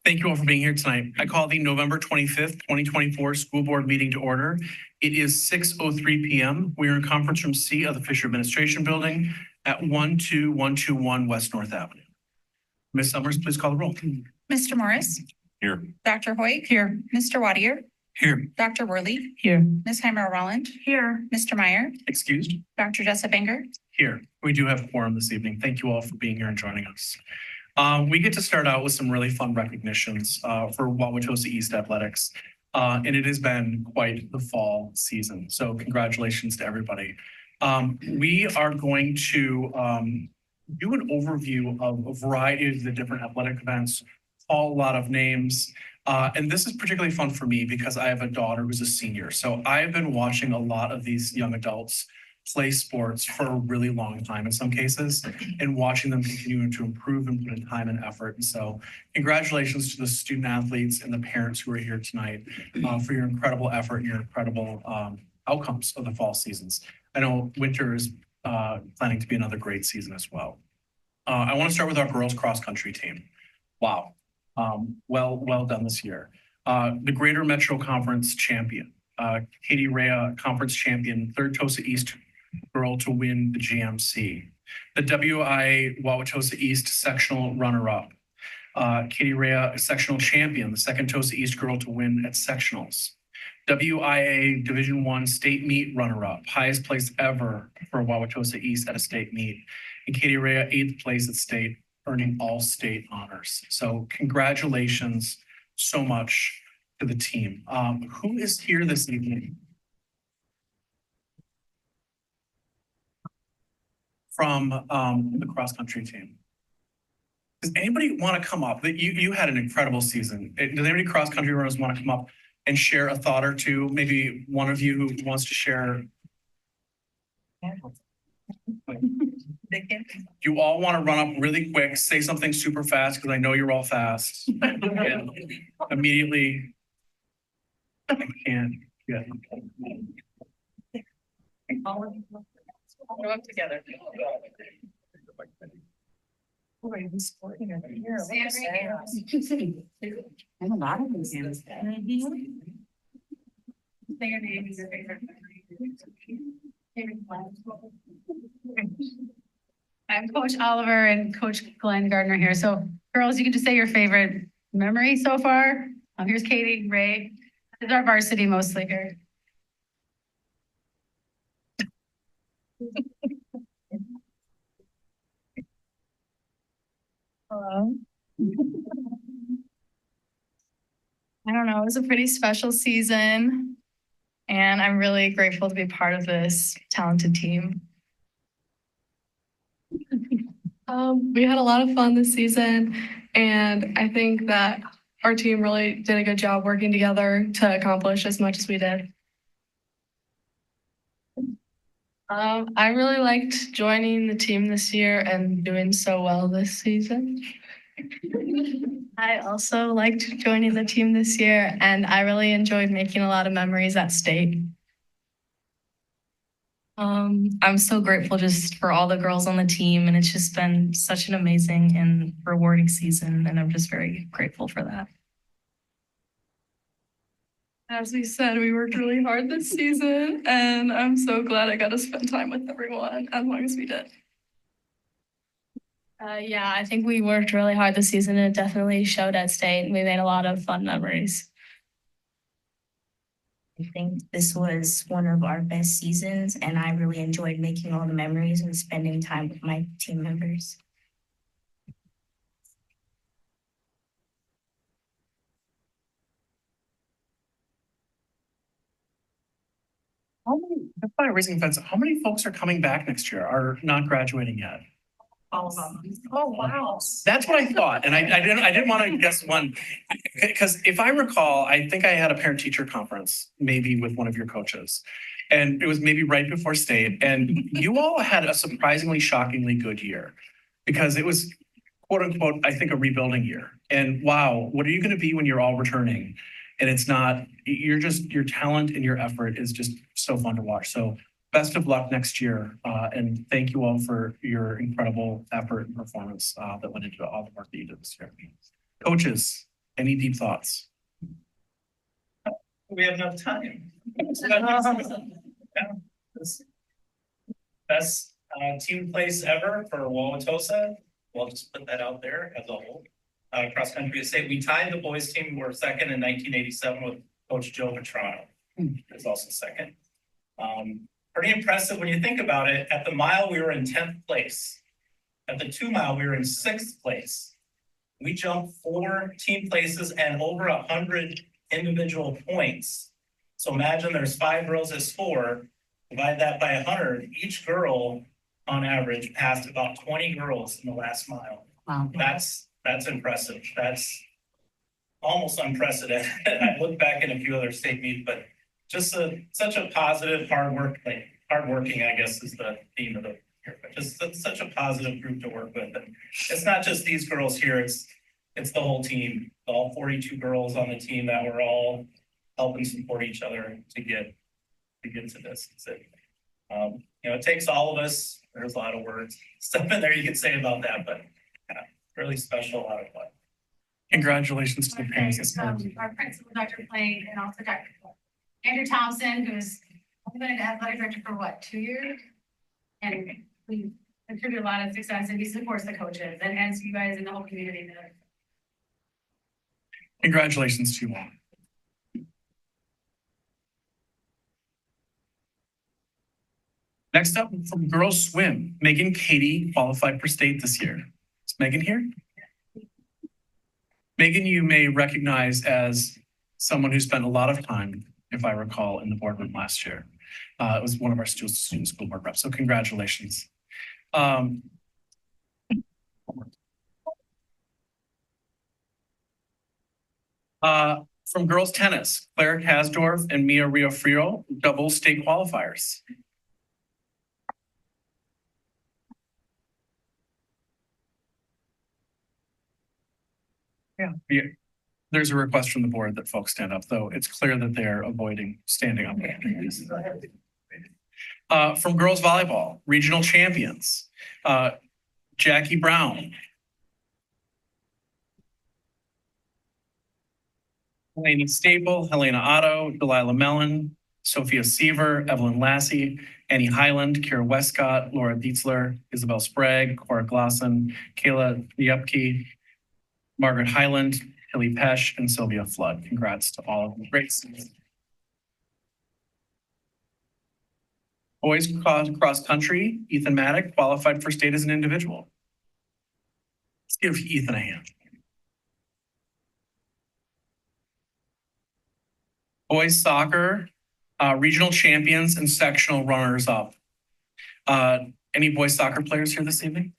Thank you all for being here tonight. I call the November 25th, 2024 school board meeting to order. It is 6:03 p.m. We are in conference room C of the Fisher Administration Building at 12121 West North Avenue. Ms. Summers, please call the roll. Mr. Morris. Here. Dr. Hoyt. Here. Mr. Wadier. Here. Dr. Worley. Here. Ms. Heimer-Rolland. Here. Mr. Meyer. Excused? Dr. Jessup Banger. Here. We do have a quorum this evening. Thank you all for being here and joining us. We get to start out with some really fun recognitions for Wauwatosa East Athletics. And it has been quite the fall season. So congratulations to everybody. We are going to do an overview of a variety of the different athletic events, call a lot of names. And this is particularly fun for me because I have a daughter who's a senior. So I've been watching a lot of these young adults play sports for a really long time in some cases, and watching them continue to improve and put in time and effort. And so congratulations to the student athletes and the parents who are here tonight for your incredible effort and your incredible outcomes of the fall seasons. I know winter is planning to be another great season as well. I want to start with our girls cross country team. Wow. Well done this year. The Greater Metro Conference champion, Katie Rea, conference champion, third TOSA East girl to win the GMC. The WI Wauwatosa East sectional runner-up. Katie Rea, sectional champion, the second TOSA East girl to win at sectionals. WIA Division I state meet runner-up, highest place ever for Wauwatosa East at a state meet. And Katie Rea, 8th place at state, earning all state honors. So congratulations so much to the team. Who is here this evening from the cross-country team? Does anybody want to come up? You had an incredible season. Does anybody cross-country runners want to come up and share a thought or two? Maybe one of you who wants to share. You all want to run up really quick, say something super fast because I know you're all fast. And immediately, I can't get. Go up together. And a lot of these games. Say your name and your favorite. I'm Coach Oliver and Coach Glenn Gardner here. So girls, you can just say your favorite memory so far. Here's Katie, Ray. This is our varsity mostly here. Hello. I don't know, it was a pretty special season, and I'm really grateful to be part of this talented team. We had a lot of fun this season, and I think that our team really did a good job working together to accomplish as much as we did. I really liked joining the team this year and doing so well this season. I also liked joining the team this year, and I really enjoyed making a lot of memories at state. I'm so grateful just for all the girls on the team, and it's just been such an amazing and rewarding season, and I'm just very grateful for that. As we said, we worked really hard this season, and I'm so glad I got to spend time with everyone as long as we did. Yeah, I think we worked really hard this season, and it definitely showed at state. We made a lot of fun memories. I think this was one of our best seasons, and I really enjoyed making all the memories and spending time with my team members. That's not a raising fence. How many folks are coming back next year, are not graduating yet? All of them. Oh, wow. That's what I thought. And I didn't want to guess one. Because if I recall, I think I had a parent teacher conference, maybe with one of your coaches. And it was maybe right before state. And you all had a surprisingly, shockingly good year. Because it was, quote unquote, I think a rebuilding year. And wow, what are you going to be when you're all returning? And it's not, your talent and your effort is just so fun to watch. So best of luck next year. And thank you all for your incredible effort and performance that went into all the work that you did this year. Coaches, Any deep thoughts? We have enough time. Best team place ever for Wauwatosa. We'll just put that out there as a whole. Cross country state, we tied the boys team. We were second in 1987 with Coach Joe Petrano. Is also second. Pretty impressive when you think about it. At the mile, we were in 10th place. At the 2 mile, we were in 6th place. We jumped 4 team places and over 100 individual points. So imagine there's 5 girls as 4, divide that by 100. Each girl on average passed about 20 girls in the last mile. Wow. That's impressive. That's almost unprecedented. I look back in a few other state meets, but just such a positive, hardworking, I guess, is the theme of the year. But just such a positive group to work with. And it's not just these girls here, it's the whole team, all 42 girls on the team that were all helping support each other to get to this. It takes all of us. There's a lot of words, stuff in there you could say about that, but really special, a lot of fun. Congratulations to the parents. Our principal, Dr. Plank, and also Dr. Andrew Thompson, who's only been an athletic director for what, 2 years? And we contribute a lot of success, and he supports the coaches and as you guys in the whole community. Congratulations to you all. Next up, from girls swim, Megan Katie qualified for state this year. Is Megan here? Megan, you may recognize as someone who spent a lot of time, if I recall, in the boardroom last year. It was one of our student school board reps, so congratulations. From girls tennis, Claire Kasdorf and Mia Riofrio, double state qualifiers. Yeah, there's a request from the board that folks stand up, though it's clear that they're avoiding standing up. From girls volleyball, regional champions, Jackie Brown, Helena Staple, Helena Otto, Delilah Mellon, Sophia Seaver, Evelyn Lassie, Annie Highland, Kira Westcott, Laura Dietzler, Isabel Sprague, Cora Glosson, Kayla Liupke, Margaret Highland, Hilly Pesh, and Sylvia Flood. Congrats to all of them. Great. Boys cross country, Ethan Maddock qualified for state as an individual. Let's give Ethan a hand. Boys soccer, regional champions and sectional runners up. Any boys soccer players here this evening?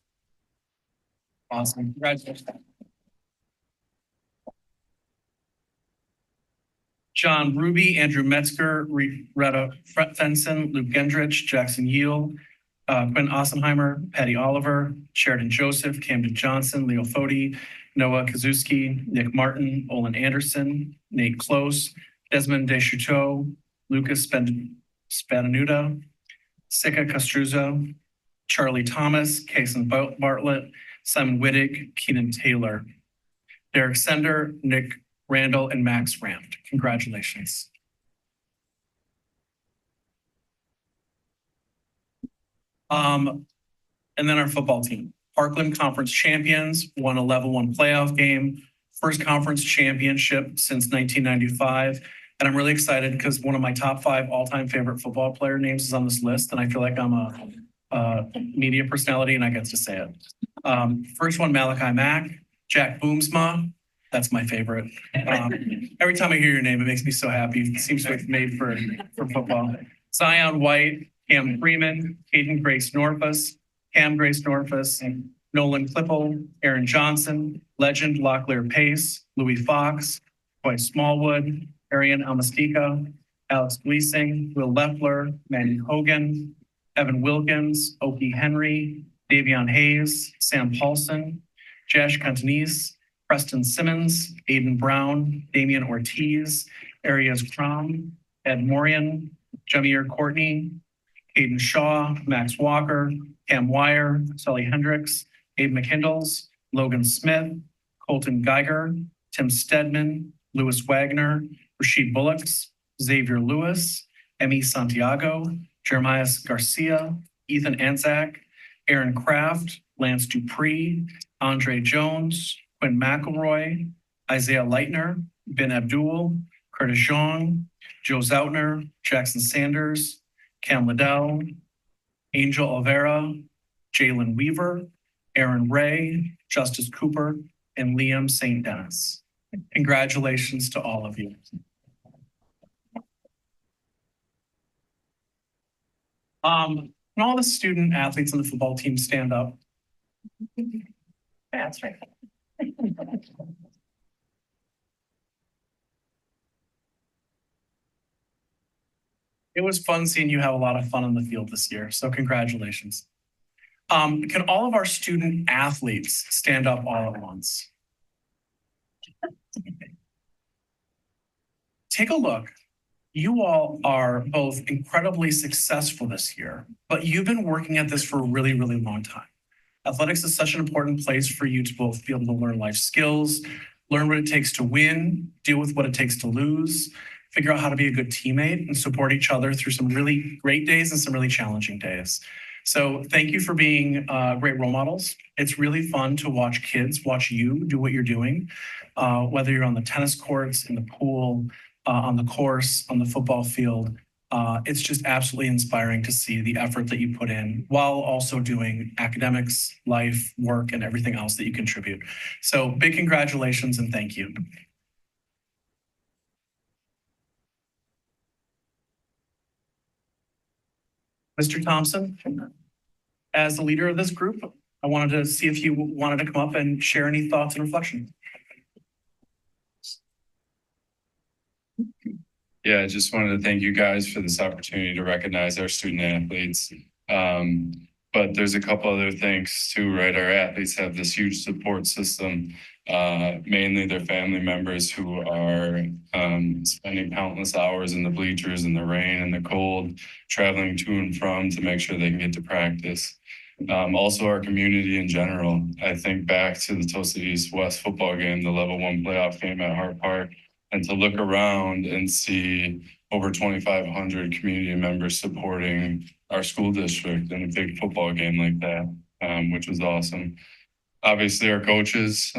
Awesome. Congratulations. John Ruby, Andrew Metzger, Retta Fenson, Luke Gendrich, Jackson Yeel, Quinn Ossenheimer, Patty Oliver, Sheridan Joseph, Camden Johnson, Leo Fody, Noah Kazuski, Nick Martin, Olin Anderson, Nate Close, Desmond Deschuteau, Lucas Spadanuda, Sika Castruzo, Charlie Thomas, Kason Bartlett, Simon Wittig, Keenan Taylor, Derek Sender, Nick Randall, and Max Rampt. Congratulations. And then our football team. Parkland Conference champions, won a level 1 playoff game, first conference championship since 1995. And I'm really excited because one of my top 5 all-time favorite football player names is on this list. And I feel like I'm a media personality and I get to say it. First one, Malachi Mack, Jack Boomsma. That's my favorite. Every time I hear your name, it makes me so happy. It seems like it's made for football. Zion White, Cam Freeman, Caden Grace Norfus, Cam Grace Norfus, Nolan Klippel, Aaron Johnson, legend Locklear Pace, Louis Fox, Troy Smallwood, Arian Almastica, Alex Gleasing, Will Leffler, Manny Hogan, Evan Wilkins, Oki Henry, Davion Hayes, Sam Paulson, Josh Cantonese, Preston Simmons, Aiden Brown, Damian Ortiz, Arias Crom, Ed Morian, Jameer Courtney, Aiden Shaw, Max Walker, Cam Wire, Sully Hendricks, Abe McKindles, Logan Smith, Colton Geiger, Tim Stedman, Louis Wagner, Rashid Bullocks, Xavier Lewis, Emmy Santiago, Jeremiah Garcia, Ethan Anzac, Aaron Kraft, Lance Dupree, Andre Jones, Quinn McElroy, Isaiah Leitner, Ben Abdul, Curtis Zhang, Joe Zoutner, Jackson Sanders, Cam Liddell, Angel Olvera, Jalen Weaver, Aaron Ray, Justice Cooper, and Liam St. Dennis. Congratulations to all of you. Can all the student athletes on the football team stand up? That's right. It was fun seeing you have a lot of fun on the field this year, so congratulations. Can all of our student athletes stand up all at once? Take a look. You all are both incredibly successful this year, but you've been working at this for a really, really long time. Athletics is such an important place for you to both be able to learn life skills, learn what it takes to win, deal with what it takes to lose, figure out how to be a good teammate and support each other through some really great days and some really challenging days. So thank you for being great role models. It's really fun to watch kids watch you do what you're doing, whether you're on the tennis courts, in the pool, on the course, on the football field. It's just absolutely inspiring to see the effort that you put in while also doing academics, life, work, and everything else that you contribute. So big congratulations and thank you. Mr. Thompson, as the leader of this group, I wanted to see if you wanted to come up and share any thoughts and reflections. Yeah, I just wanted to thank you guys for this opportunity to recognize our student athletes. But there's a couple other things too, right? Our athletes have this huge support system, mainly their family members who are spending countless hours in the bleachers in the rain and the cold, traveling to and from to make sure they can get to practice. Also our community in general. I think back to the Tosa East West football game, the level 1 playoff game at Hart Park, and to look around and see over 2,500 community members supporting our school district in a big football game like that, which was awesome. Obviously, our coaches,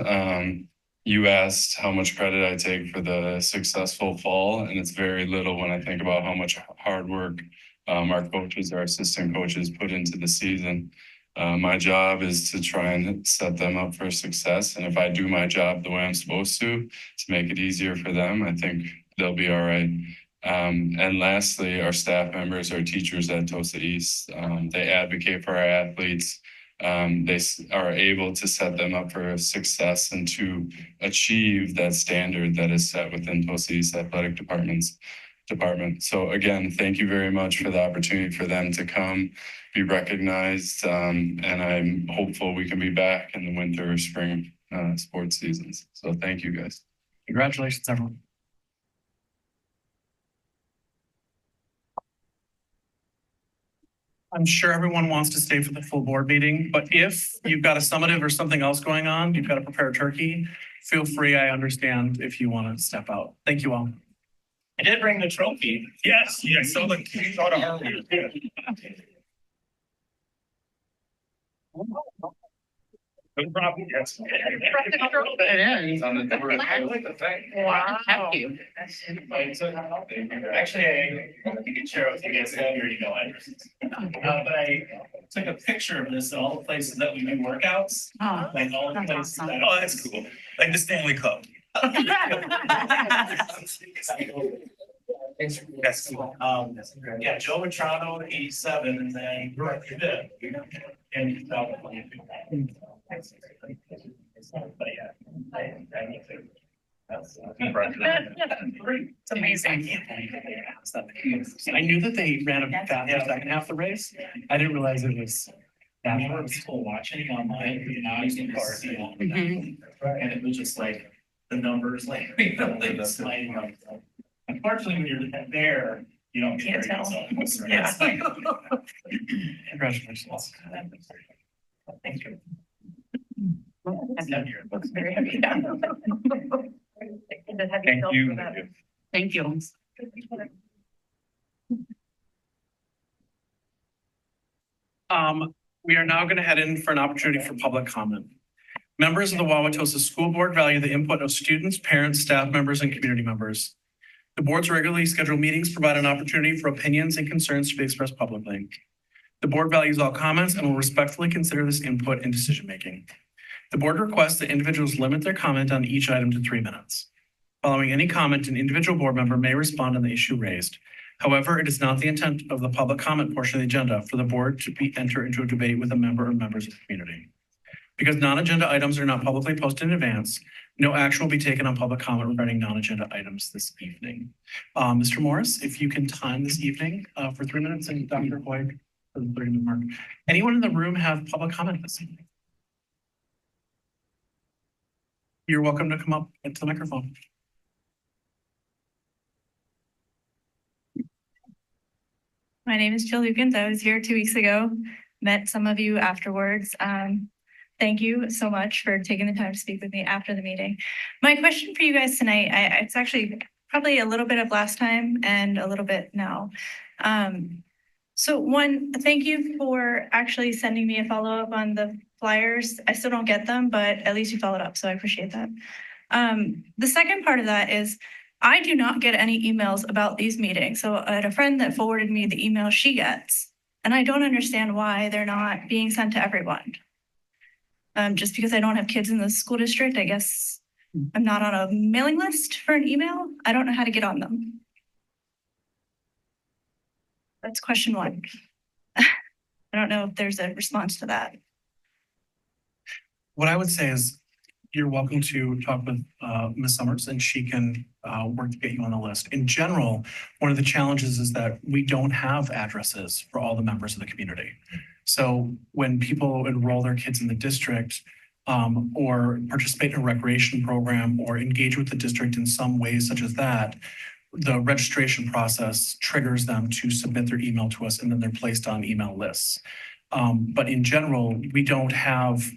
you asked how much credit I take for the successful fall, and it's very little when I think about how much hard work our coaches, our assistant coaches put into the season. My job is to try and set them up for success. And if I do my job the way I'm supposed to make it easier for them, I think they'll be all right. And lastly, our staff members, our teachers at Tosa East, they advocate for our athletes. They are able to set them up for success and to achieve that standard that is set within Tosa East athletic department. So again, thank you very much for the opportunity for them to come, be recognized, and I'm hopeful we can be back in the winter or spring sports seasons. So thank you guys. Congratulations, everyone. I'm sure everyone wants to stay for the full board meeting, but if you've got a summative or something else going on, you've got to prepare turkey, feel free. I understand if you want to step out. Thank you all. I did bring the trophy. Yes, yes. So the keys are to no problem. Yes. It is. On the door. I like the thing. Wow. Thank you. Actually, you can share with you guys have your email addresses. But I took a picture of this at all the places that we do workouts. Oh, Like all the that's places. awesome. Oh, that's cool. Like the Stanley Cup. Yes. Yeah, Joe Vetrano, 87, and then you did. And 2022. But yeah. It's amazing. I knew that they ran a fast second half of the race. I didn't realize it was that I remember hard. people watching online, you know, using cars, you know, Mhm. and it was just like the numbers, like, you know, they just sliding up. Unfortunately, when you're there, you don't Can't tell. Yeah. Congratulations. Thank you. Looks very heavy. Thank you. Thank you. We are now going to head in for an opportunity for public comment. Members of the Wauwatosa School Board value the input of students, parents, staff members, and community members. The board's regularly scheduled meetings provide an opportunity for opinions and concerns to be expressed publicly. The board values all comments and will respectfully consider this input in decision-making. The board requests that individuals limit their comment on each item to 3 minutes. Following any comment, an individual board member may respond on the issue raised. However, it is not the intent of the public comment portion of the agenda for the board to enter into a debate with a member or members of the community. Because non-agenda items are not publicly posted in advance, no action will be taken on public comment regarding non-agenda items this evening. Mr. Morris, if you can time this evening for 3 minutes, and Dr. Boyd for the 30-minute mark. Anyone in the room have public comment this evening? You're welcome to come up into the microphone. My name is Jill Lukens. I was here 2 weeks ago, met some of you afterwards. Thank you so much for taking the time to speak with me after the meeting. My question for you guys tonight, it's actually probably a little bit of last time and a little bit now. So one, thank you for actually sending me a follow-up on the flyers. I still don't get them, but at least you followed up, so I appreciate that. The second part of that is I do not get any emails about these meetings. So I had a friend that forwarded me the email she gets, and I don't understand why they're not being sent to everyone. Just because I don't have kids in the school district, I guess I'm not on a mailing list for an email. I don't know how to get on them. That's question one. I don't know if there's a response to that. What I would say is you're welcome to talk with Ms. Summers, and she can work to get you on the list. In general, one of the challenges is that we don't have addresses for all the members of the community. So when people enroll their kids in the district or participate in a recreation program or engage with the district in some ways such as that, the registration process triggers them to submit their email to us, and then they're placed on email lists. But in general, we don't have,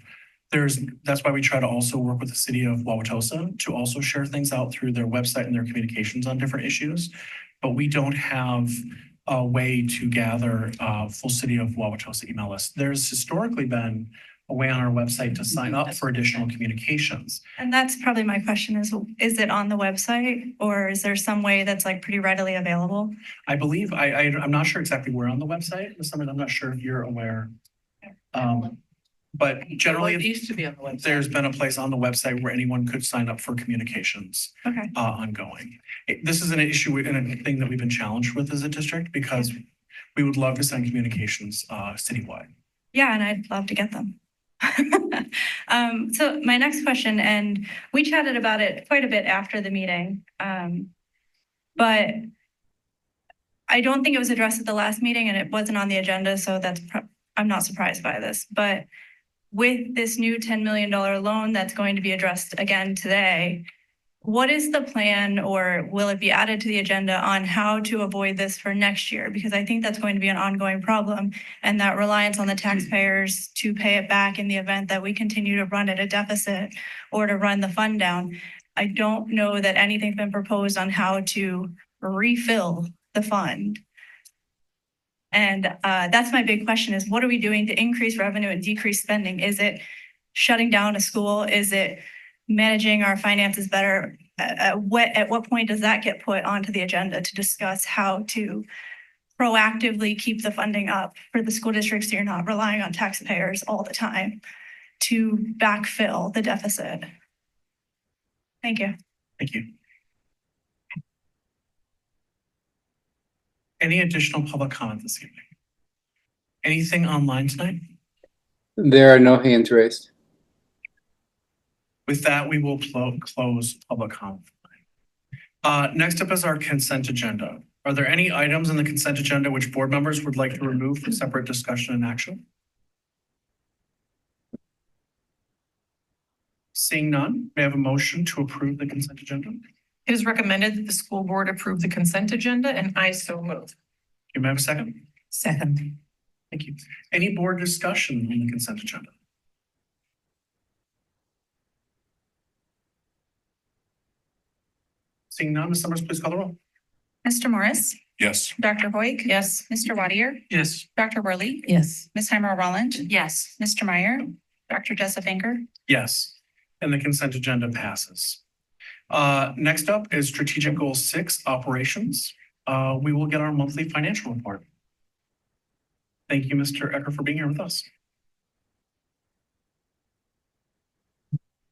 that's why we try to also work with the city of Wauwatosa to also share things out through their website and their communications on different issues. But we don't have a way to gather full city of Wauwatosa email lists. There's historically been a way on our website to sign up for additional communications. And that's probably my question is it on the website or is there some way that's like pretty readily available? I believe, I'm not sure exactly where on the website, Ms. Summers, I'm not sure if you're aware. But It generally, used to be on the website. there's been a place on the website where anyone could sign up for communications Okay. ongoing. This is an issue and a thing that we've been challenged with as a district because we would love to send communications citywide. Yeah, and I'd love to get them. So my next question, and we chatted about it quite a bit after the meeting, but I don't think it was addressed at the last meeting and it wasn't on the agenda, so I'm not surprised by this. But with this new $10 million loan that's going to be addressed again today, what is the plan, or will it be added to the agenda on how to avoid this for next year? Because I think that's going to be an ongoing problem, and that reliance on the taxpayers to pay it back in the event that we continue to run at a deficit or to run the fund down. I don't know that anything's been proposed on how to refill the fund. And that's my big question is, what are we doing to increase revenue and decrease spending? Is it shutting down a school? Is it managing our finances better? At what point does that get put onto the agenda to discuss how to proactively keep the funding up for the school districts so you're not relying on taxpayers all the time to backfill the deficit? Thank you. Thank you. Any additional public comment this evening? Anything online tonight? There are no hands raised. With that, we will close public comment. Next up is our consent agenda. Are there any items in the consent agenda which board members would like to remove for separate discussion and action? Seeing none, may I have a motion to approve the consent agenda? It is recommended that the school board approve the consent agenda, and I so move. You may I have a second. Second. Thank you. Any board discussion on the consent agenda? Seeing none, Ms. Summers, please call the roll. Mr. Morris, Yes. Dr. Hoig. Yes. Mr. Wadier, Yes. Dr. Worley, Yes. Ms. Heimer Roland, Yes. Mr. Meyer, Dr. Jessup Anchor. Yes, and the consent agenda passes. Next up is strategic goal 6, operations. We will get our monthly financial report. Thank you, Mr. Ecker, for being here with us.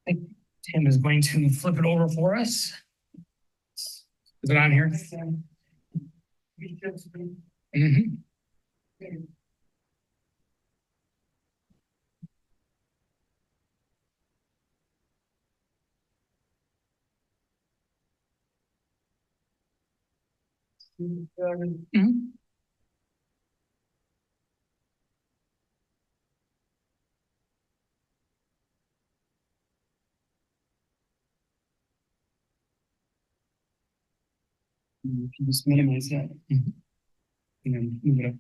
Tim is going to flip it over for us. Is it on here? Mhm. Mhm. You can just minimize that. And then move it up.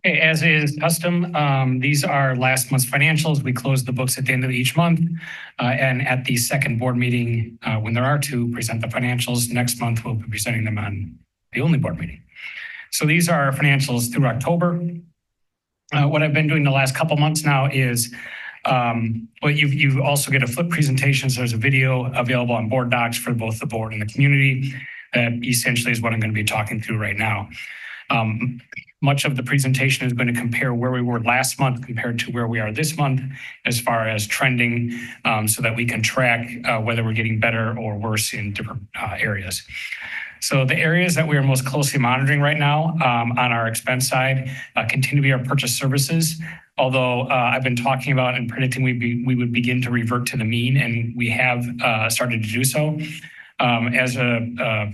Okay, as is custom, these are last month's financials. We close the books at the end of each month. And at the second board meeting, when there are two, present the financials. Next month, we'll be presenting them on the only board meeting. So these are our financials through October. What I've been doing the last couple months now is, well, you also get a flip presentation. So there's a video available on board docs for both the board and the community. That essentially is what I'm going to be talking through right now. Much of the presentation is going to compare where we were last month compared to where we are this month as far as trending, so that we can track whether we're getting better or worse in different areas. So the areas that we are most closely monitoring right now on our expense side continue to be our purchase services. Although I've been talking about and predicting we would begin to revert to the mean, and we have started to do so. As a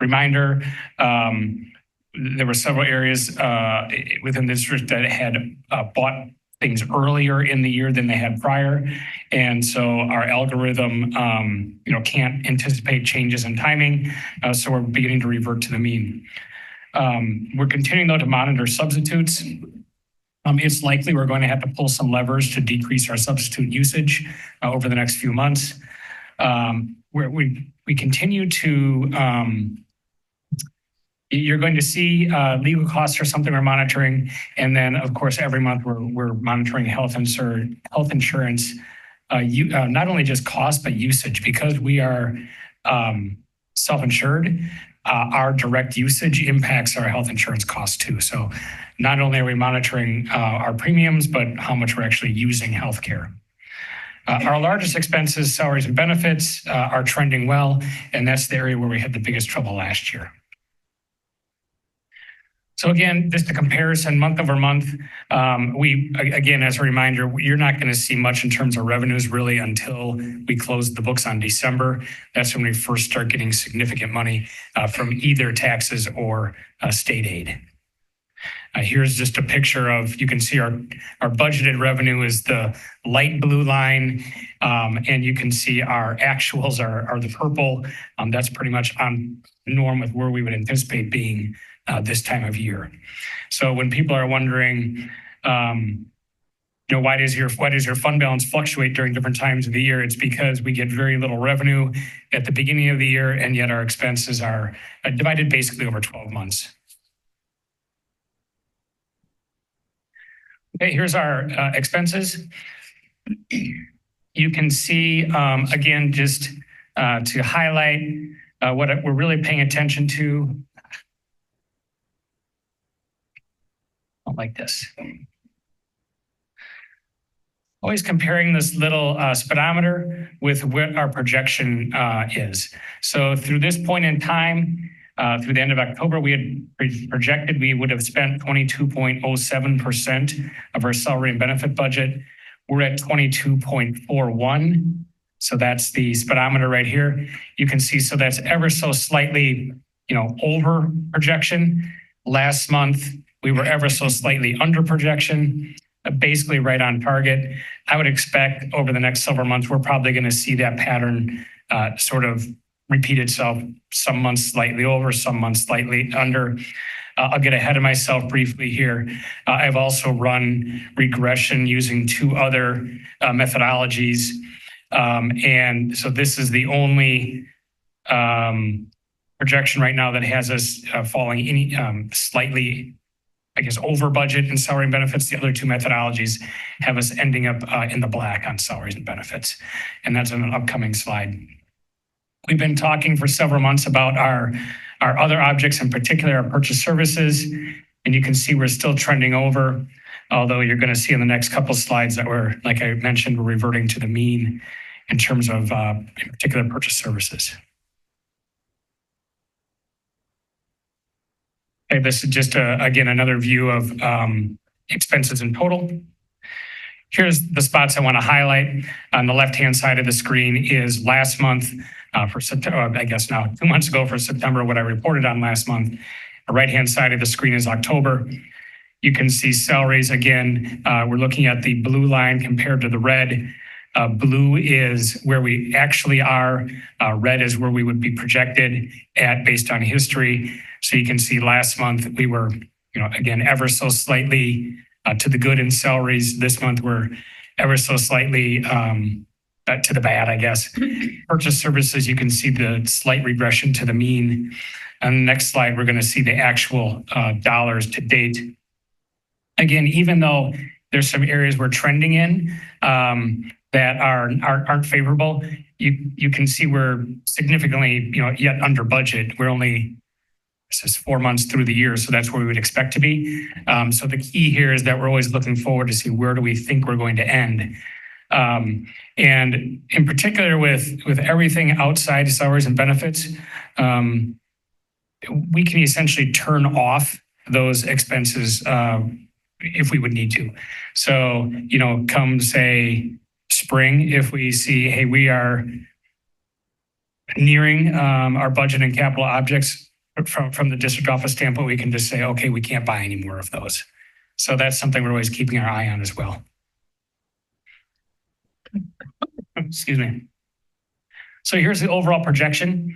reminder, there were several areas within the district that had bought things earlier in the year than they had prior. And so our algorithm, can't anticipate changes in timing. So we're beginning to revert to the mean. We're continuing though to monitor substitutes. It's likely we're going to have to pull some levers to decrease our substitute usage over the next few months. We continue to, you're going to see legal costs are something we're monitoring. And then of course, every month we're monitoring health insurance, not only just cost, but usage, because we are self-insured. Our direct usage impacts our health insurance costs too. So not only are we monitoring our premiums, but how much we're actually using healthcare. Our largest expenses, salaries and benefits, are trending well, and that's the area where we had the biggest trouble last year. So again, just a comparison month over month. Again, as a reminder, you're not going to see much in terms of revenues really until we close the books on December. That's when we first start getting significant money from either taxes or state aid. Here's just a picture of, you can see our budgeted revenue is the light blue line, and you can see our actuals are the purple. That's pretty much on norm with where we would anticipate being this time of year. So when people are wondering, why does your fund balance fluctuate during different times of the year? It's because we get very little revenue at the beginning of the year, and yet our expenses are divided basically over 12 months. Okay, here's our expenses. You can see, again, just to highlight what we're really paying attention to. Like this. Always comparing this little speedometer with what our projection is. So through this point in time, through the end of October, we had projected we would have spent 22.07% of our salary and benefit budget. We're at 22.41. So that's the speedometer right here. You can see, so that's ever so slightly, over projection. Last month, we were ever so slightly under projection, basically right on target. I would expect over the next several months, we're probably going to see that pattern sort of repeat itself, some months slightly over, some months slightly under. I'll get ahead of myself briefly here. I've also run regression using two other methodologies. And so this is the only projection right now that has us falling any slightly, I guess, over budget in salary and benefits. The other two methodologies have us ending up in the black on salaries and benefits. And that's on an upcoming slide. We've been talking for several months about our other objects, in particular our purchase services. And you can see we're still trending over, although you're going to see in the next couple of slides that we're, like I mentioned, we're reverting to the mean in terms of in particular purchase services. Okay, this is just again another view of expenses in total. Here's the spots I want to highlight. On the left-hand side of the screen is last month for September, I guess now 2 months ago for September, what I reported on last month. The right-hand side of the screen is October. You can see salaries again. We're looking at the blue line compared to the red. Blue is where we actually are. Red is where we would be projected at based on history. So you can see last month we were, again, ever so slightly to the good in salaries. This month we're ever so slightly to the bad, I guess. Purchase services, you can see the slight regression to the mean. On the next slide, we're going to see the actual dollars to date. Again, even though there's some areas we're trending in that aren't favorable, you can see we're significantly, yet under budget. We're only, this is 4 months through the year, so that's where we would expect to be. So the key here is that we're always looking forward to see where do we think we're going to end. And in particular with everything outside salaries and benefits, we can essentially turn off those expenses if we would need to. So, come say spring, if we see, hey, we are nearing our budget and capital objects from the district office standpoint, we can just say, okay, we can't buy any more of those. So that's something we're always keeping our eye on as well. Excuse me. So here's the overall projection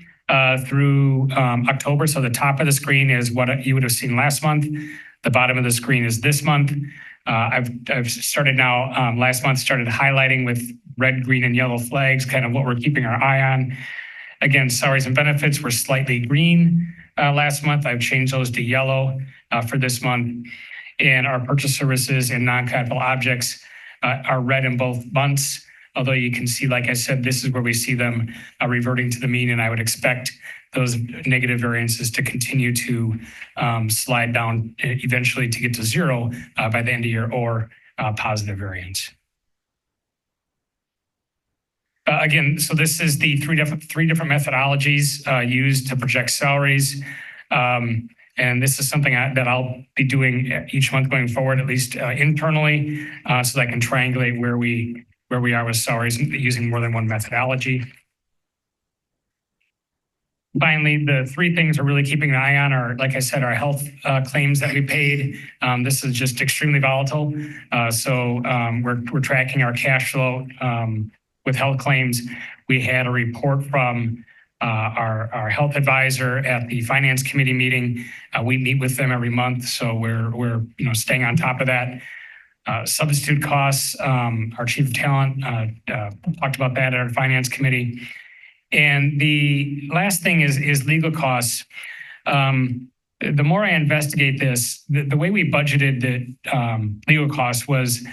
through October. So the top of the screen is what you would have seen last month. The bottom of the screen is this month. I've started now, last month, started highlighting with red, green, and yellow flags, kind of what we're keeping our eye on. Again, salaries and benefits were slightly green last month. I've changed those to yellow for this month. And our purchase services and non-capital objects are red in both months. Although you can see, like I said, this is where we see them reverting to the mean, and I would expect those negative variances to continue to slide down eventually to get to zero by the end of year, or positive variance. Again, so this is the three different methodologies used to project salaries. And this is something that I'll be doing each month going forward, at least internally, so that I can triangulate where we are with salaries using more than one methodology. Finally, the three things we're really keeping an eye on are, like I said, our health claims that we paid. This is just extremely volatile. So we're tracking our cash flow with health claims. We had a report from our health advisor at the finance committee meeting. We meet with them every month, so we're staying on top of that. Substitute costs, our chief of talent talked about that at our finance committee. And the last thing is legal costs. The more I investigate this, the way we budgeted the legal costs was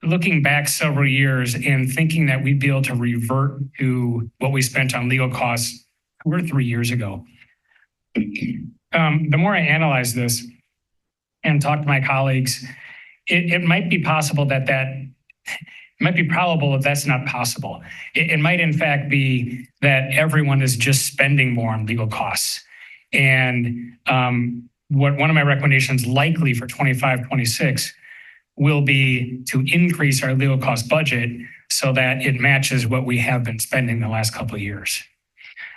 looking back several years and thinking that we'd be able to revert to what we spent on legal costs 2 or 3 years ago. The more I analyze this and talk to my colleagues, it might be possible it might be probable if that's not possible. It might in fact be that everyone is just spending more on legal costs. And what one of my recommendations likely for 25-26 will be to increase our legal cost budget so that it matches what we have been spending the last couple of years.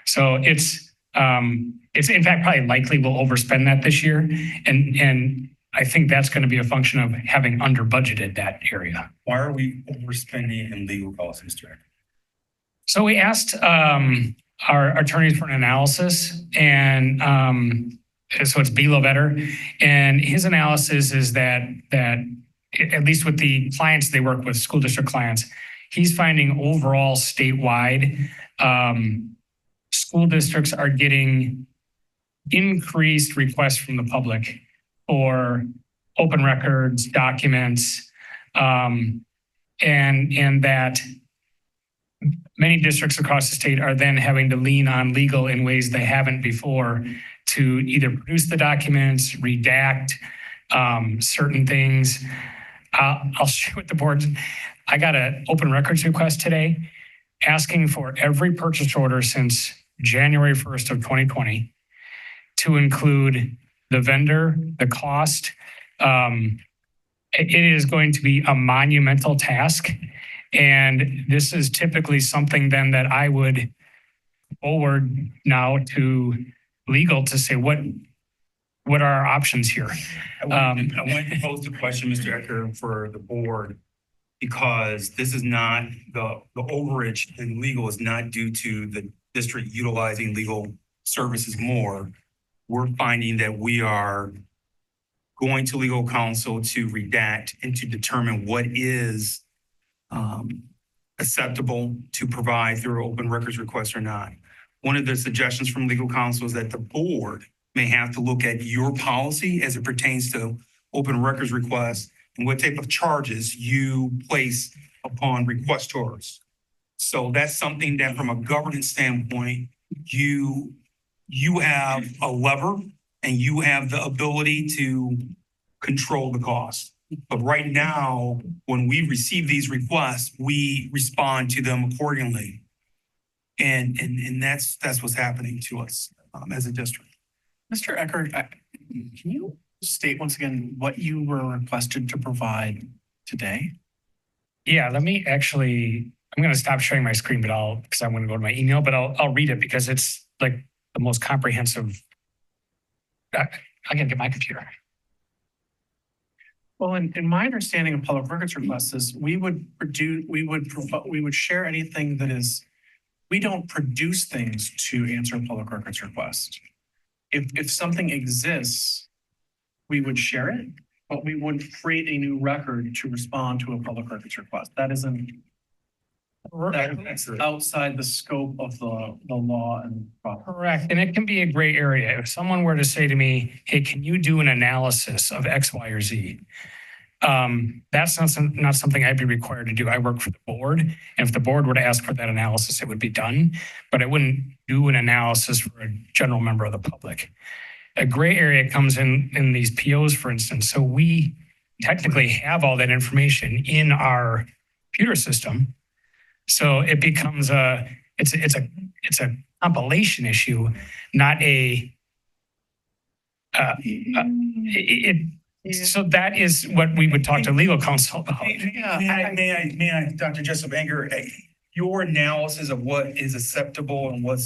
So it's in fact probably likely we'll overspend that this year. And I think that's going to be a function of having under budgeted that area. Why are we overspending in legal costs, Mr. Eck? So we asked our attorneys for an analysis, and so it's Below Better. And his analysis is that at least with the clients they work with, school district clients, he's finding overall statewide, school districts are getting increased requests from the public for open records, documents, and that many districts across the state are then having to lean on legal in ways they haven't before to either produce the documents, redact certain things. I'll share with the board. I got an open records request today asking for every purchase order since January 1st of 2020 to include the vendor, the cost. It is going to be a monumental task. And this is typically something then that I would forward now to legal to say, what are our options here? I want to pose a question, Mr. Ecker, for the board, because this is not, the overage in legal is not due to the district utilizing legal services more. We're finding that we are going to legal counsel to redact and to determine what is acceptable to provide through open records request or not. One of the suggestions from legal counsel is that the board may have to look at your policy as it pertains to open records requests and what type of charges you place upon requestors. So that's something that from a governance standpoint, you have a lever and you have the ability to control the cost. But right now, when we receive these requests, we respond to them accordingly. And that's what's happening to us as a district. Mr. Eckert, can you state once again what you were requested to provide today? Yeah, let me actually, I'm going to stop sharing my screen, but because I'm going to go to my email, but I'll read it because it's like the most comprehensive. I got to get my computer. Well, in my understanding of public records requests is we would share anything that is, we don't produce things to answer a public records request. If something exists, we would share it, but we would create a new record to respond to a public records request. That's outside the scope of the law and. Correct. And it can be a gray area. If someone were to say to me, hey, can you do an analysis of X, Y, or Z? That's not something I'd be required to do. I work for the board. And if the board were to ask for that analysis, it would be done. But I wouldn't do an analysis for a general member of the public. A gray area comes in these POs, for instance. So we technically have all that information in our computer system. So it becomes it's a compilation issue, not a so that is what we would talk to legal counsel about. May I, Dr. Jessup Anger, your analysis of what is acceptable and what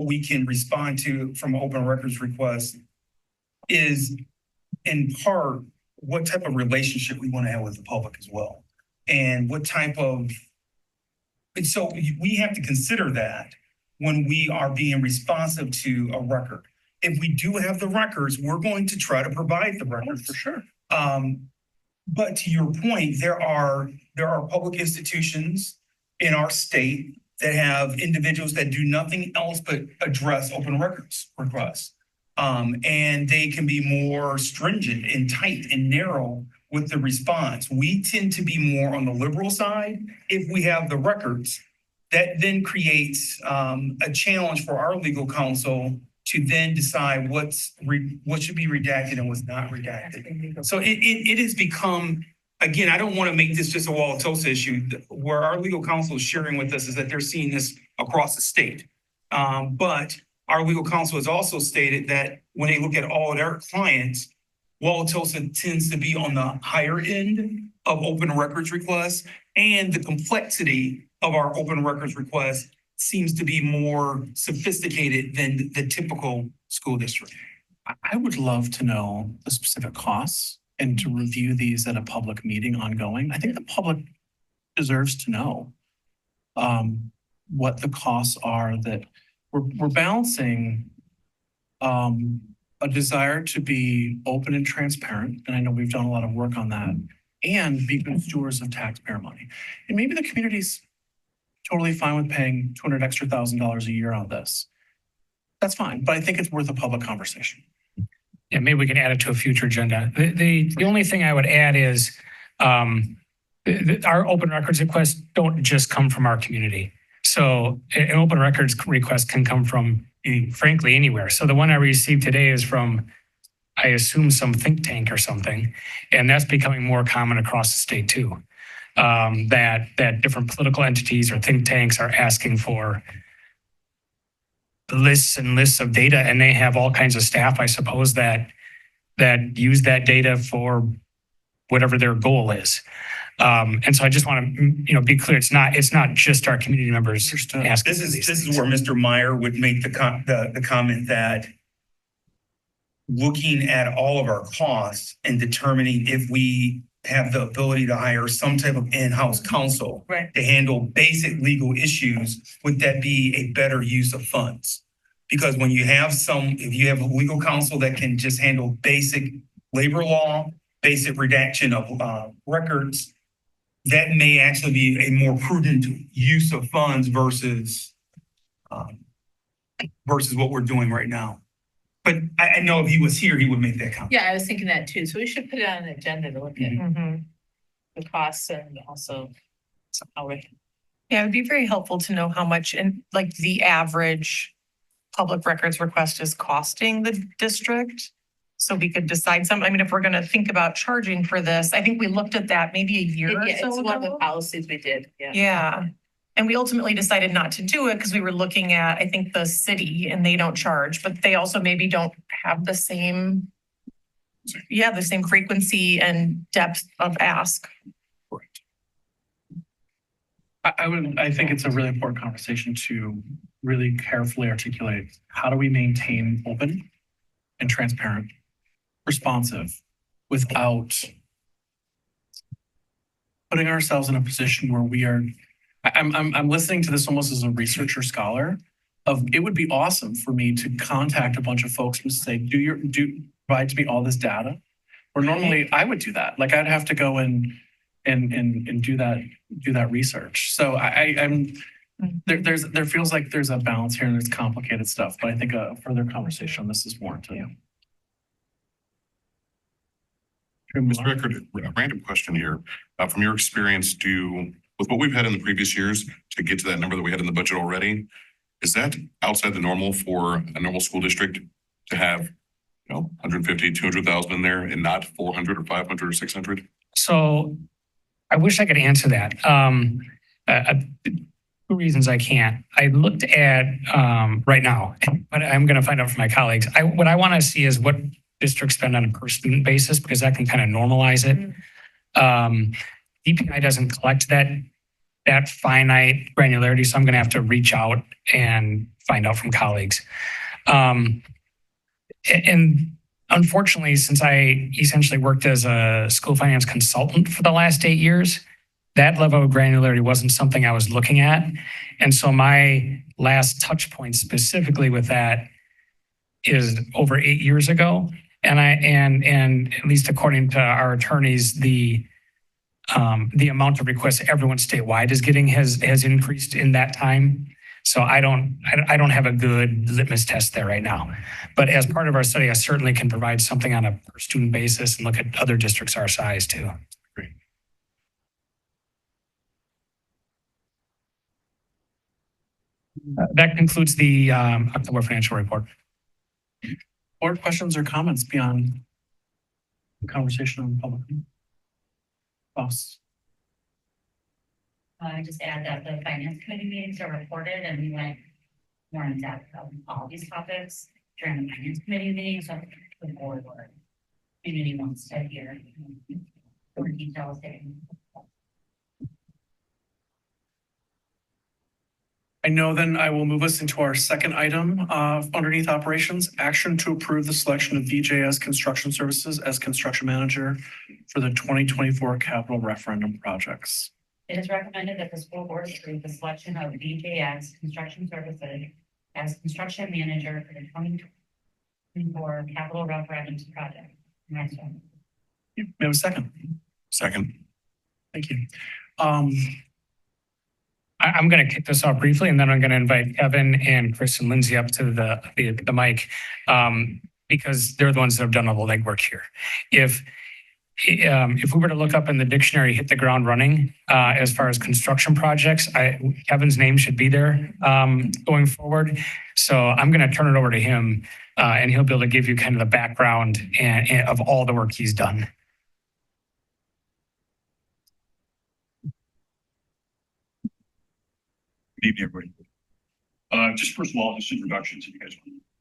we can respond to from open records request is in part what type of relationship we want to have with the public as well. And what type of, and so we have to consider that when we are being responsive to a record. If we do have the records, we're going to try to provide the records. For sure. But to your point, there are public institutions in our state that have individuals that do nothing else but address open records requests. And they can be more stringent and tight and narrow with the response. We tend to be more on the liberal side if we have the records. That then creates a challenge for our legal counsel to then decide what should be redacted and what's not redacted. So it has become, again, I don't want to make this just a Wauwatosa issue. Where our legal counsel is sharing with us is that they're seeing this across the state. But our legal counsel has also stated that when they look at all their clients, Wauwatosa tends to be on the higher end of open records requests, and the complexity of our open records requests seems to be more sophisticated than the typical school district. I would love to know the specific costs and to review these at a public meeting ongoing. I think the public deserves to know what the costs are that we're balancing a desire to be open and transparent. And I know we've done a lot of work on that. and be good stewards of taxpayer money. And maybe the community's totally fine with paying $200,000 a year on this. That's fine, but I think it's worth a public conversation. Yeah, maybe we can add it to a future agenda. The only thing I would add is our open records requests don't just come from our community. So an open records request can come from, frankly, anywhere. So the one I received today is from, I assume, some think tank or something, and that's becoming more common across the state too. That different political entities or think tanks are asking for lists and lists of data, and they have all kinds of staff, I suppose, that use that data for whatever their goal is. And so I just want to, be clear. It's not just our community members asking. This is where Mr. Meyer would make the comment that looking at all of our costs and determining if we have the ability to hire some type of in-house counsel to handle basic legal issues, would that be a better use of funds? Because when you have if you have a legal counsel that can just handle basic labor law, basic redaction of records, that may actually be a more prudent use of funds versus what we're doing right now. But I know if he was here, he would make that comment. Yeah, I was thinking that too. So we should put it on an agenda to look at Mm-hmm. the costs and also how we. Yeah, it would be very helpful to know how much and like the average public records request is costing the district. So we could decide some, I mean, if we're gonna think about charging for this, I think we looked at that maybe a year or Yeah, so it's one of the ago. policies we did. Yeah. Yeah. And we ultimately decided not to do it because we were looking at, I think, the city and they don't charge, but they also maybe don't have the same frequency and depth of ask. I think it's a really important conversation to really carefully articulate, how do we maintain open and transparent, responsive, without putting ourselves in a position where we are, I'm listening to this almost as a researcher scholar of, it would be awesome for me to contact a bunch of folks and say, provide to me all this data. Where normally I would do that. Like I'd have to go and do that research. So there feels like there's a balance here and there's complicated stuff, but I think a further conversation on this is warranted. Mr. Eckert, a random question here. From your experience, with what we've had in the previous years to get to that number that we had in the budget already, is that outside the normal for a normal school district to have, 150, 200,000 in there and not 400 or 500 or 600? So I wish I could answer that. Two reasons I can't. I looked at right now, but I'm going to find out from my colleagues. What I want to see is what districts spend on a per student basis, because that can kind of normalize it. DPI doesn't collect that finite granularity, so I'm going to have to reach out and find out from colleagues. And unfortunately, since I essentially worked as a school finance consultant for the last 8 years, that level of granularity wasn't something I was looking at. And so my last touch point specifically with that is over 8 years ago. And at least according to our attorneys, the amount of requests everyone statewide is getting has increased in that time. So I don't have a good litmus test there right now. But as part of our study, I certainly can provide something on a per student basis and look at other districts our size too. Great. That concludes the October financial report. Board questions or comments beyond the conversation on public? Boss. I just add that the finance committee meetings are recorded and we went more in depth on all these topics during the finance committee meetings, so the board or community wants to hear more details. I know then I will move us into our second item underneath operations, action to approve the selection of VJS Construction Services as construction manager for the 2024 capital referendum projects. It is recommended that the school board approve the selection of VJS Construction Services as construction manager for the 2024 capital referendum project. Next one. We have a second. Second. Thank you. I'm going to kick this off briefly, and then I'm going to invite Evan and Chris and Lindsay up to the mic, because they're the ones that have done all the legwork here. If we were to look up in the dictionary, hit the ground running, as far as construction projects, Kevin's name should be there going forward. So I'm going to turn it over to him, and he'll be able to give you kind of the background and of all the work he's done. Good evening, everybody. Just first of all, just introductions, if you guys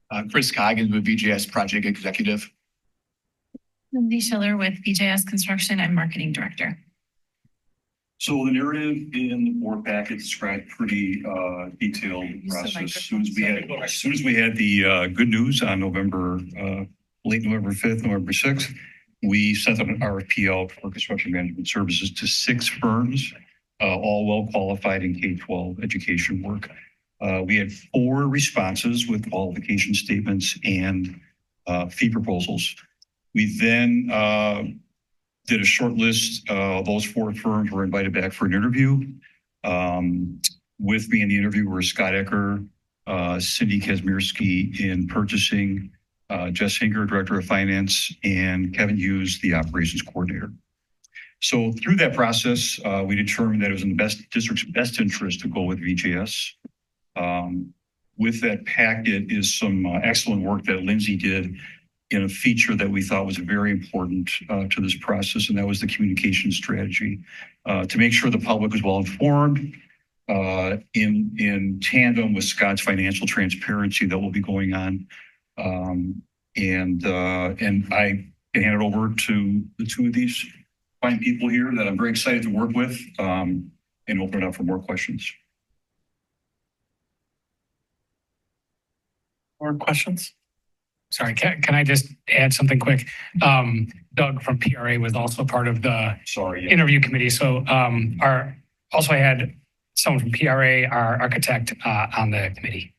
want. Chris Coggins with VJS Project Executive. Lindsay Schiller with BJS Construction and Marketing Director. So the narrative in the board packet described pretty detailed process. As soon as we had the good news on late November 5th, November 6th, we sent out an RFP out for construction management services to 6 firms, all well qualified in K-12 education work. We had 4 responses with qualification statements and fee proposals. We then did a short list. Those 4 firms were invited back for an interview. With me in the interview were Scott Ecker, Cindy Kazmierski in purchasing, Jess Hinger, Director of Finance, and Kevin Hughes, the Operations Coordinator. So through that process, we determined that it was in the district's best interest to go with VJS. With that packet is some excellent work that Lindsay did in a feature that we thought was very important to this process, and that was the communication strategy. To make sure the public was well informed, in tandem with Scott's financial transparency that will be going on. And I can hand it over to the 2 of these fine people here that I'm very excited to work with, and open it up for more questions. More questions? Sorry, can I just add something quick? Doug from PRA was also part of the interview committee. So I had someone from PRA, our architect, on the committee.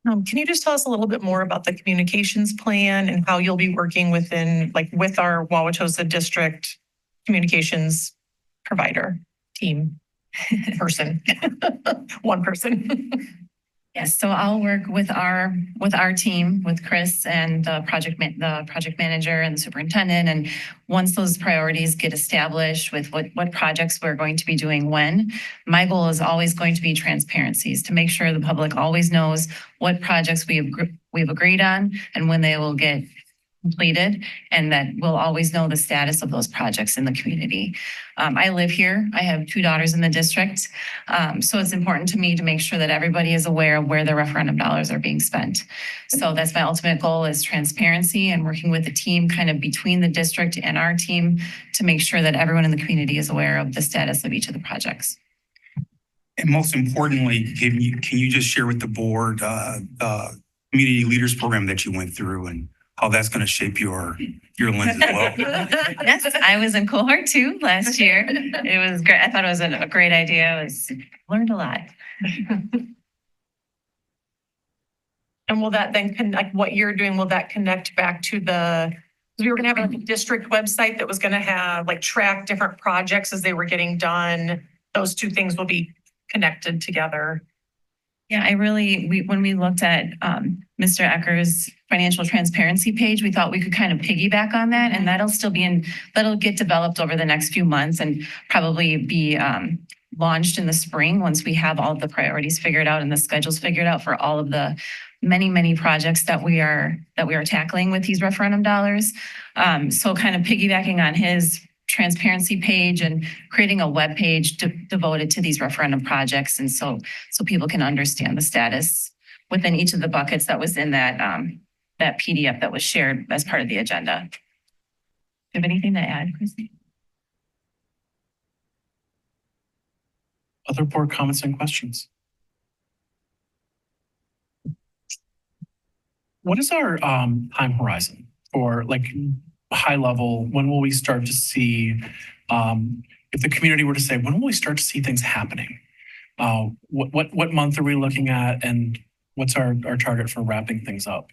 Can you just tell us a little bit more about the communications plan and how you'll be working with our Wauwatosa district communications provider team? One person. Yes, so I'll work with our team, with Chris and the project manager and the superintendent. And once those priorities get established with what projects we're going to be doing when, my goal is always going to be transparencies to make sure the public always knows what projects we've agreed on and when they will get completed, and that we'll always know the status of those projects in the community. I live here. I have 2 daughters in the district. So it's important to me to make sure that everybody is aware of where the referendum dollars are being spent. So that's my ultimate goal, is transparency and working with the team kind of between the district and our team to make sure that everyone in the community is aware of the status of each of the projects. And most importantly, can you just share with the board community leaders program that you went through and how that's going to shape your lens as well? Yes, I was in cohort 2 last year. It was great. I thought it was a great idea. Learned a lot. And will that then connect, what you're doing, will that connect back to we were going to have a district website that was going to have track different projects as they were getting done. Those 2 things will be connected together. Yeah, when we looked at Mr. Ecker's financial transparency page, we thought we could kind of piggyback on that, and that'll get developed over the next few months and probably be launched in the spring once we have all of the priorities figured out and the schedules figured out for all of the many projects that we are tackling with these referendum dollars. So kind of piggybacking on his transparency page and creating a web page devoted to these referendum projects, and so people can understand the status within each of the buckets that was in that PDF that was shared as part of the agenda. Do you have anything to add, Chrissy? Other board comments and questions? What is our time horizon for high level? When will we start to see, if the community were to say, when will we start to see things happening? What month are we looking at, and what's our target for wrapping things up?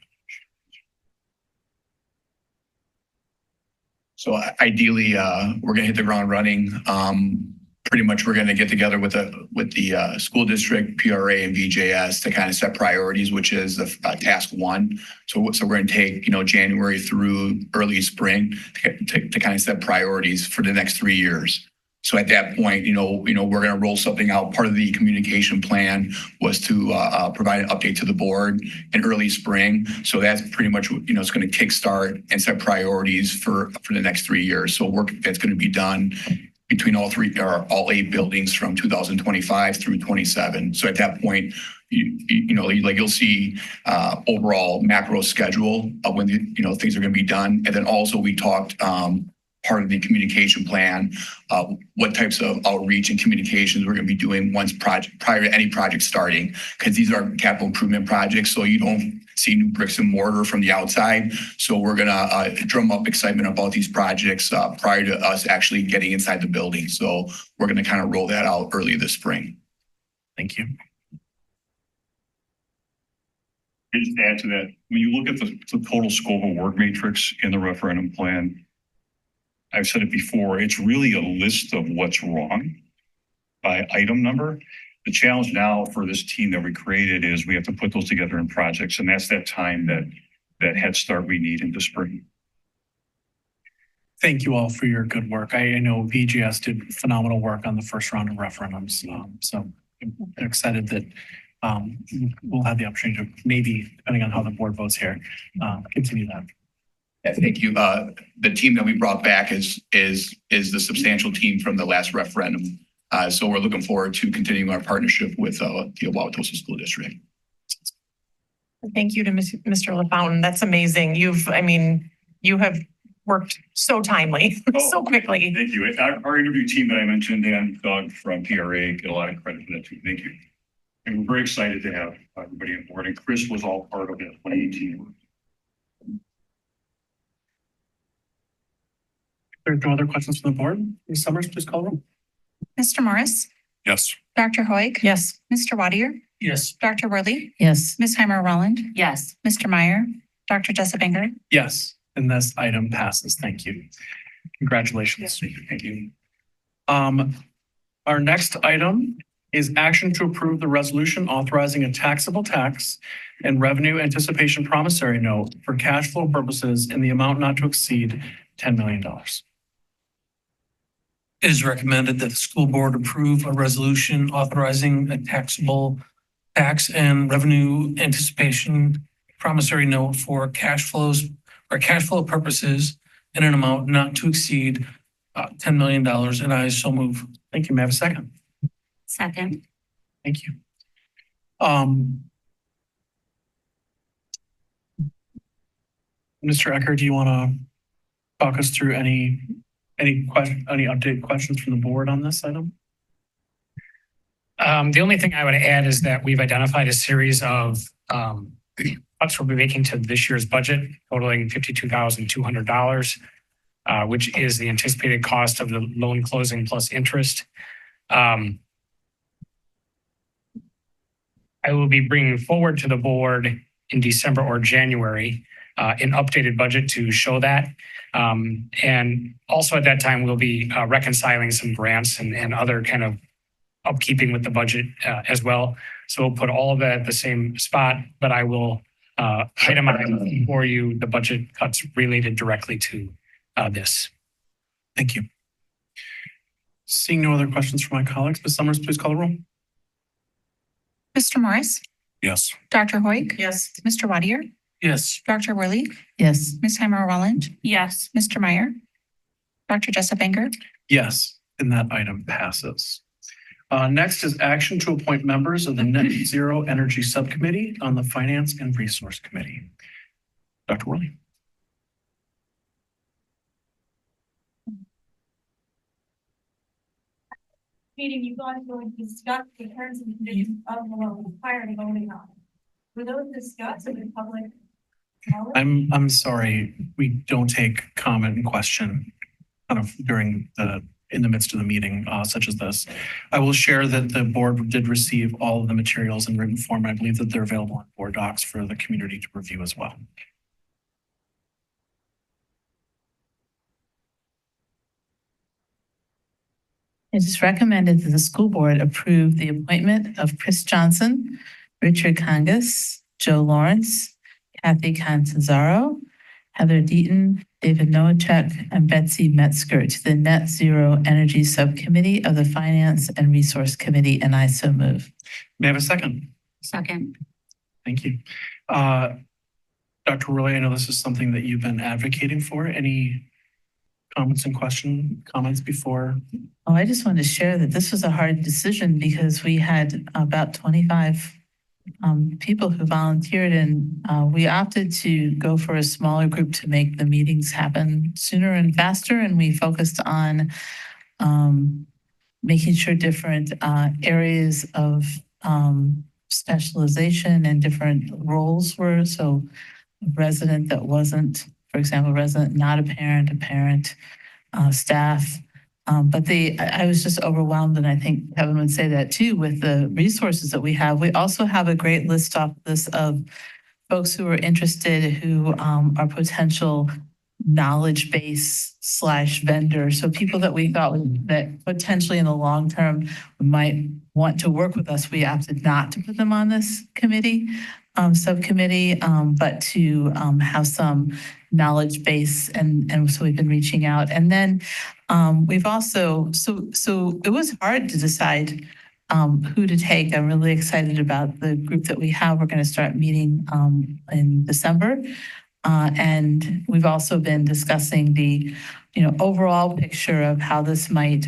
So ideally, we're gonna hit the ground running. Pretty much we're gonna get together with the school district, PRA and BJS to kind of set priorities, which is the task one. So we're gonna take, January through early spring to kind of set priorities for the next 3 years. So at that point, we're gonna roll something out. Part of the communication plan was to provide an update to the board in early spring. So that's pretty much, it's gonna kickstart and set priorities for the next 3 years. So work that's gonna be done between all 8 buildings from 2025 through 27. So at that point, you'll see overall macro schedule of when things are going to be done. And then also we talked part of the communication plan, what types of outreach and communications we're going to be doing prior to any project starting, because these are capital improvement projects. So you don't see new bricks and mortar from the outside. So we're going to drum up excitement about these projects prior to us actually getting inside the building. So we're going to kind of roll that out early this spring. Thank you. Just add to that, when you look at the total scope of work matrix in the referendum plan, I've said it before, it's really a list of what's wrong by item number. The challenge now for this team that we created is we have to put those together in projects, and that's that time that head start we need into spring. Thank you all for your good work. I know VGS did phenomenal work on the first round of referendums. So I'm excited that we'll have the opportunity to maybe, depending on how the board votes here, continue that. Thank you. The team that we brought back is the substantial team from the last referendum. So we're looking forward to continuing our partnership with the Wauwatosa School District. Thank you to Mr. LaFountain. That's amazing. You have worked so timely, so quickly. Thank you. Our interview team that I mentioned, and Doug from PRA, get a lot of credit for that too. Thank you. And we're very excited to have everybody on board. And Chris was all part of that 2018. There are no other questions from the board. Ms. Summers, please call roll. Mr. Morris? Yes. Dr. Hoig? Yes. Mr. Wadier? Yes. Dr. Worley? Yes. Ms. Heimer Roland? Yes. Mr. Meyer? Dr. Jessup Banger? Yes, and this item passes. Thank you. Congratulations. Thank you. Our next item is action to approve the resolution authorizing a taxable tax and revenue anticipation promissory note for cash flow purposes in the amount not to exceed $10 million. It is recommended that the school board approve a resolution authorizing a taxable tax and revenue anticipation promissory note for cash flows or cash flow purposes in an amount not to exceed $10 million. And I so move. Thank you. May I have a second? Second. Thank you. Mr. Ecker, do you want to talk us through any updated questions from the board on this item? The only thing I would add is that we've identified a series of cuts we'll be making to this year's budget totaling $52,200, which is the anticipated cost of the loan closing plus interest. I will be bringing forward to the board in December or January an updated budget to show that. And also at that time, we'll be reconciling some grants and other kind of upkeeping with the budget as well. So we'll put all of that at the same spot, but I will itemize for you the budget cuts related directly to this. Thank you. Seeing no other questions from my colleagues, Ms. Summers, please call the roll. Mr. Morris? Yes. Dr. Hoig? Yes. Mr. Wadier? Yes. Dr. Worley? Yes. Ms. Heimer Roland? Yes. Mr. Meyer? Dr. Jessup Banger? Yes, and that item passes. Next is action to appoint members of the Net Zero Energy Subcommittee on the Finance and Resource Committee. Dr. Worley. Meeting, you guys will discuss the terms and conditions of the loan prior to voting on it. Were those discussed in public knowledge? I'm sorry, we don't take comment and question kind of in the midst of the meeting such as this. I will share that the board did receive all of the materials in written form. I believe that they're available on board docs for the community to review as well. It is recommended that the school board approve the appointment of Chris Johnson, Richard Congus, Joe Lawrence, Kathy Cantanzaro, Heather Deaton, David Noachek, and Betsy Metzger to the Net Zero Energy Subcommittee of the Finance and Resource Committee, and I so move. May I have a second? Second. Thank you. Dr. Worley, I know this is something that you've been advocating for. Any comments and comments before? Oh, I just wanted to share that this was a hard decision because we had about 25 people who volunteered, and we opted to go for a smaller group to make the meetings happen sooner and faster. And we focused on making sure different areas of specialization and different roles were. So a resident that wasn't, for example, resident not a parent, staff. But I was just overwhelmed, and I think Kevin would say that too, with the resources that we have. We also have a great list of folks who are interested, who are potential knowledge base / vendor. So people that we thought that potentially in the long term might want to work with us. We opted not to put them on this committee, subcommittee, but to have some knowledge base, and so we've been reaching out. And then we've also, so it was hard to decide who to take. I'm really excited about the group that we have. We're going to start meeting in December. And we've also been discussing the, overall picture of how this might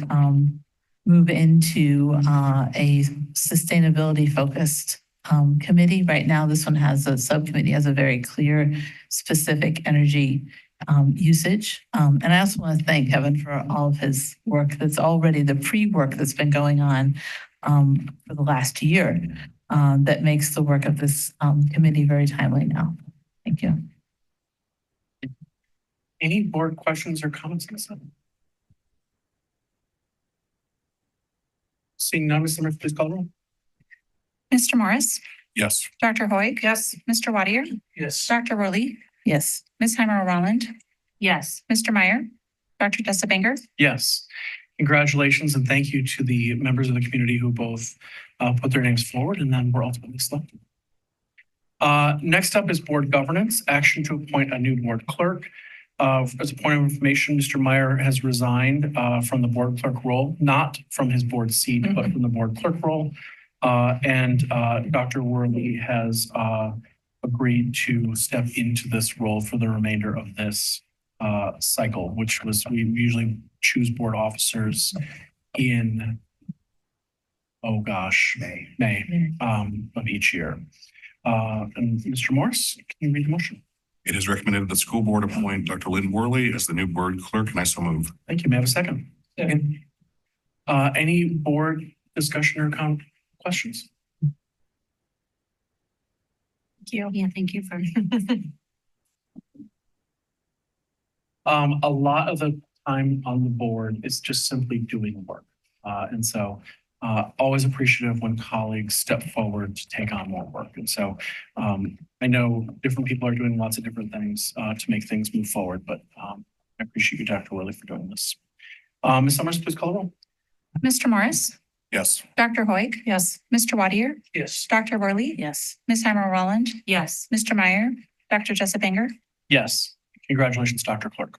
move into a sustainability focused committee. Right now, this one has a subcommittee, has a very clear, specific energy usage. And I also want to thank Kevin for all of his work that's already the pre-work that's been going on for the last year that makes the work of this committee very timely now. Thank you. Any board questions or comments on this? Seeing none, Ms. Summers, please call the roll. Mr. Morris, Yes. Dr. Hoig. Yes. Mr. Wadier, Yes. Dr. Worley, Yes. Ms. Heimer-Roland, Yes. Mr. Meyer, Dr. Jessica. Yes. Congratulations and thank you to the members of the community who both put their names forward and then were ultimately selected. Next up is board governance, action to appoint a new board clerk. As a point of information, Mr. Meyer has resigned from the board clerk role, not from his board seat, but from the board clerk role. And Dr. Worley has agreed to step into this role for the remainder of this cycle, which was, we usually choose board officers in, May of each year. And Mr. Morris, can you read the motion? It is recommended that the school board appoint Dr. Lynn Worley as the new board clerk, and I so move. Thank you. May I have a second? Second. Any board discussion or questions? Thank you. Yeah, thank you for. A lot of the time on the board is just simply doing work. And so always appreciative when colleagues step forward to take on more work. And so I know different people are doing lots of different things to make things move forward, but I appreciate you, Dr. Worley, for doing this. Ms. Summers, please call the roll. Mr. Morris, Yes. Dr. Hoig. Yes. Mr. Wadier, Yes. Dr. Worley, Yes. Ms. Heimer-Roland, Yes. Mr. Meyer, Dr. Jessica. Yes. Congratulations, Dr. Clerk.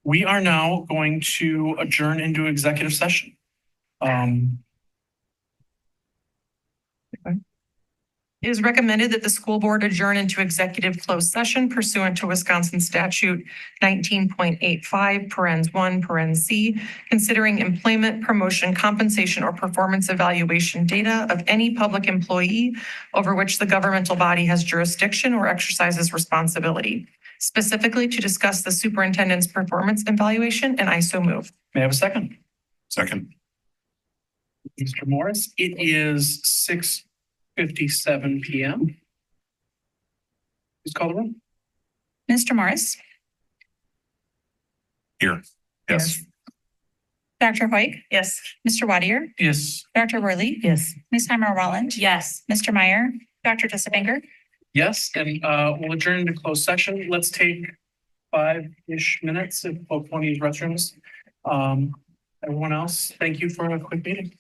We are now going to adjourn into executive session. It is recommended that the school board adjourn into executive closed session pursuant to Wisconsin statute 19.85, parens 1, parens C, considering employment, promotion, compensation, or performance evaluation data of any public employee over which the governmental body has jurisdiction or exercises responsibility, specifically to discuss the superintendent's performance evaluation, and I so move. May I have a second? Second. Mr. Morris, it is 6:57 p.m. Please call the roll. Mr. Morris, Here. Yes. Dr. Hoig. Yes. Mr. Wadier, Yes. Dr. Worley, Yes. Ms. Heimer-Roland, Yes. Mr. Meyer, Dr. Jessica. Yes, and we'll adjourn into closed session. Let's take 5-ish minutes if both one of these restrooms. Everyone else, thank you for a quick meeting.